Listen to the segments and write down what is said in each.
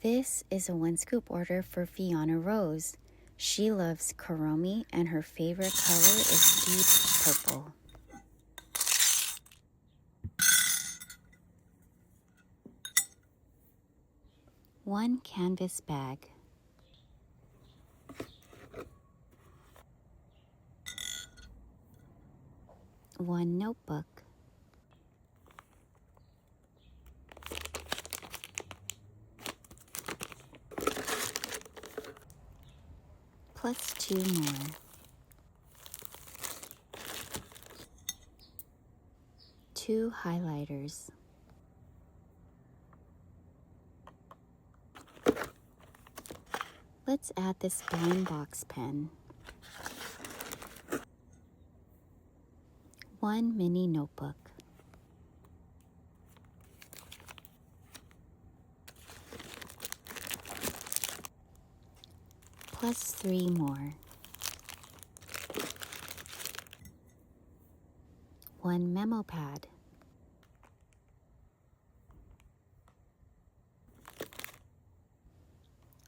This is a 1-scoop order for Fiana Rose. She loves Kuromi and her favorite color is deep purple. One canvas bag. One notebook. Plus 2 more. Two highlighters. Let's add this blind box pen. One mini notebook. Plus 3 more. One memo pad.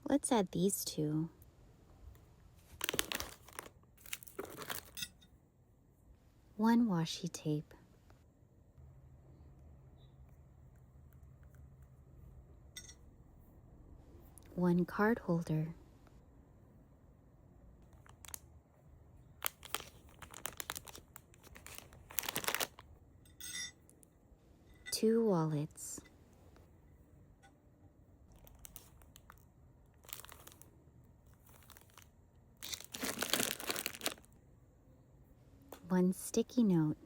Let's add these two. One washi tape. One card holder. Two wallets. One sticky note.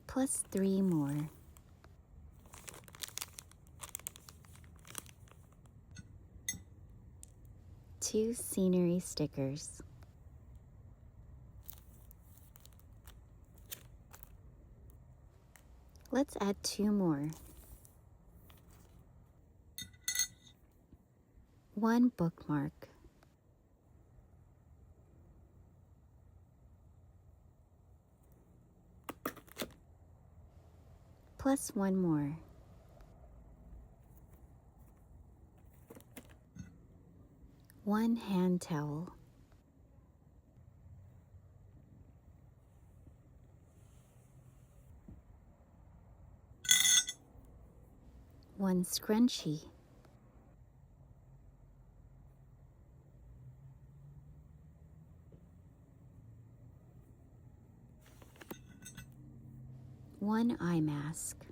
Plus 3 more. Two scenery stickers. Let's add 2 more. One bookmark. Plus 1 more. One hand towel. One scrunchie. One eye mask.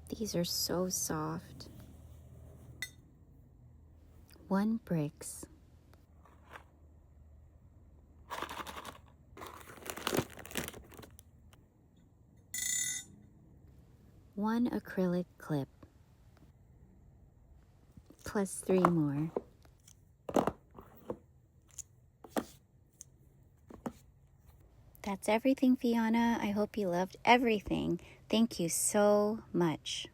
These are so soft. One bricks. One acrylic clip. Plus 3 more. That's everything, Fiana. I hope you loved everything. Thank you so much.